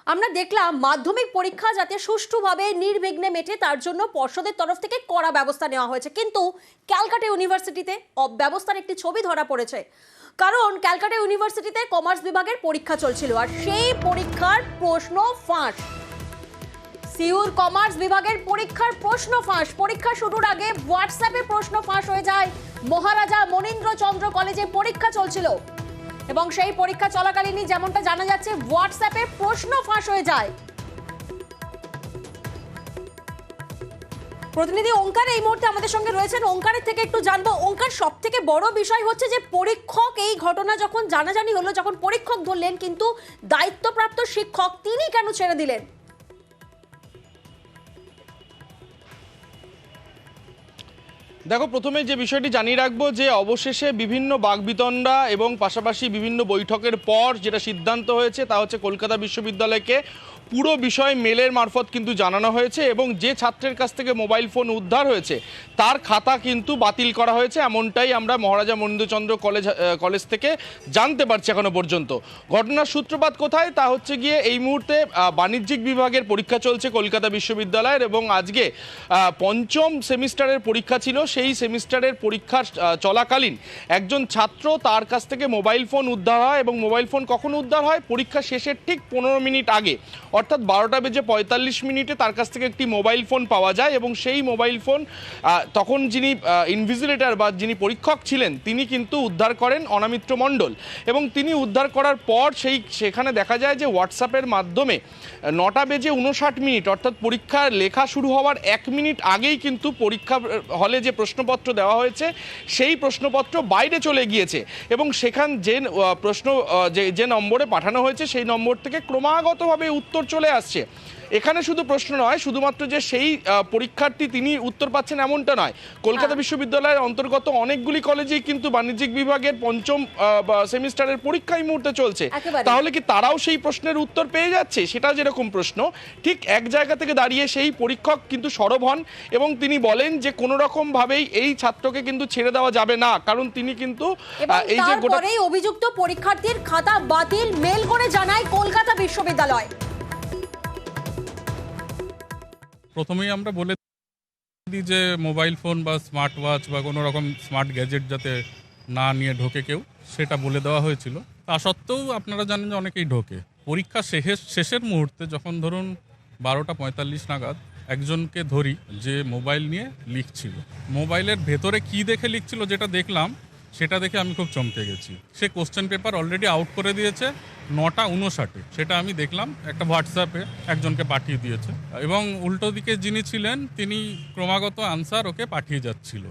আমরা দেখলাম মাধ্যমিক পরীক্ষা যাতে সুষ্ঠুভাবে নির্বিঘ্নে মেটে তার জন্য পর্ষদের তরফ থেকে কড়া ব্যবস্থা নেওয়া হয়েছে, কিন্তু ক্যালকাটা ইউনিভার্সিটিতে অব্যবস্থার একটি ছবি ধরা পড়েছে। কারণ ক্যালকাটা ইউনিভার্সিটিতে কমার্স বিভাগের পরীক্ষা চলছিল আর সেই পরীক্ষার প্রশ্ন ফাঁস। সিউর কমার্স বিভাগের পরীক্ষার প্রশ্ন ফাঁস। পরীক্ষা শুরুর আগে হোয়াটসঅ্যাপে প্রশ্ন ফাঁস হয়ে যায়। মহারাজা মনীন্দ্রচন্দ্র কলেজে পরীক্ষা চলছিল এবং সেই পরীক্ষা চলাকালীনই যেমনটা জানা যাচ্ছে হোয়াটসঅ্যাপে প্রশ্ন ফাঁস হয়ে যায়। প্রতিনিধি ওঙ্কার এই মুহূর্তে আমাদের সঙ্গে রয়েছেন। ওঙ্কারের থেকে একটু জানবো, ওঙ্কার, সব থেকে বড় বিষয় হচ্ছে যে পরীক্ষক, এই ঘটনা যখন জানাজানি হলো, যখন পরীক্ষক ধরলেন, কিন্তু দায়িত্বপ্রাপ্ত শিক্ষক তিনি কেন ছেড়ে দিলেন? দেখো, প্রথমে যে বিষয়টি জানিয়ে রাখবো যে অবশেষে বিভিন্ন বাকবিতণ্ডা এবং পাশাপাশি বিভিন্ন বৈঠকের পর যেটা সিদ্ধান্ত হয়েছে তা হচ্ছে কলকাতা বিশ্ববিদ্যালয়কে পুরো বিষয় মেলের মারফত কিন্তু জানানো হয়েছে এবং যে ছাত্রের কাছ থেকে মোবাইল ফোন উদ্ধার হয়েছে তার খাতা কিন্তু বাতিল করা হয়েছে, এমনটাই আমরা মহারাজা মনীন্দ্রচন্দ্র কলেজ থেকে জানতে পারছি এখনো পর্যন্ত। ঘটনার সূত্রপাত কোথায় তা হচ্ছে গিয়ে এই মুহূর্তে বাণিজ্যিক বিভাগের পরীক্ষা চলছে কলকাতা বিশ্ববিদ্যালয়ের এবং আজকে পঞ্চম সেমিস্টারের পরীক্ষা ছিল। সেই সেমিস্টারের পরীক্ষার চলাকালীন একজন ছাত্র, তার কাছ থেকে মোবাইল ফোন উদ্ধার হয় এবং মোবাইল ফোন কখন উদ্ধার হয়? পরীক্ষা শেষের ঠিক 15 মিনিট আগে, অর্থাৎ 12:45 তার কাছ থেকে একটি মোবাইল ফোন পাওয়া যায় এবং সেই মোবাইল ফোন তখন যিনি ইনভিজিলেটর বা যিনি পরীক্ষক ছিলেন তিনি কিন্তু উদ্ধার করেন অনামিত্র মণ্ডল। এবং তিনি উদ্ধার করার পর সেখানে দেখা যায় যে হোয়াটসঅ্যাপের মাধ্যমে 9:59 অর্থাৎ পরীক্ষার লেখা শুরু হওয়ার 1 মিনিট আগেই কিন্তু পরীক্ষা হলে যে প্রশ্নপত্র দেওয়া হয়েছে সেই প্রশ্নপত্র বাইরে চলে গিয়েছে এবং সেখান যে নম্বরে পাঠানো হয়েছে সেই নম্বর থেকে ক্রমাগতভাবে উত্তর চলে আসছে। এখানে শুধু প্রশ্ন নয়, শুধুমাত্র যে সেই পরীক্ষার্থী তিনি উত্তর পাচ্ছেন এমনটা নয়। কলকাতা বিশ্ববিদ্যালয়ের অন্তর্গত অনেকগুলি কলেজেই কিন্তু বাণিজ্যিক বিভাগের পঞ্চম সেমিস্টারের পরীক্ষা এই মুহূর্তে চলছে। তাহলে কি তারাও সেই প্রশ্নের উত্তর পেয়ে যাচ্ছে? সেটা যেরকম প্রশ্ন, ঠিক এক জায়গা থেকে দাঁড়িয়ে সেই পরীক্ষক কিন্তু সরব হন এবং তিনি বলেন যে কোনো রকম ভাবেই এই ছাত্রকে কিন্তু ছেড়ে দেওয়া যাবে না, কারণ তিনি কিন্তু এই যে তারপরেই অভিযুক্ত পরীক্ষার্থীর খাতা বাতিল মেল করে জানায় কলকাতা বিশ্ববিদ্যালয়। প্রথমেই আমরা বলে দিই যে মোবাইল ফোন বা স্মার্ট ওয়াচ বা কোনো রকম স্মার্ট গ্যাজেট যাতে না নিয়ে ঢোকে কেউ, সেটা বলে দেওয়া হয়েছিল। তা সত্ত্বেও আপনারা জানেন যে অনেকেই ঢোকে। পরীক্ষা শেষের মুহূর্তে যখন ধরুন 12:45 নাগাদ একজনকে ধরি যে মোবাইল নিয়ে লিখছিল, মোবাইলের ভেতরে কি দেখে লিখছিল যেটা দেখলাম, সেটা দেখে আমি খুব চমকে গেছি। সে কোশ্চেন পেপার অলরেডি আউট করে দিয়েছে 9:59, সেটা আমি দেখলাম একটা হোয়াটসঅ্যাপে একজনকে পাঠিয়ে দিয়েছে এবং উল্টো দিকে যিনি ছিলেন তিনি ক্রমাগত আনসার ওকে পাঠিয়ে যাচ্ছিল।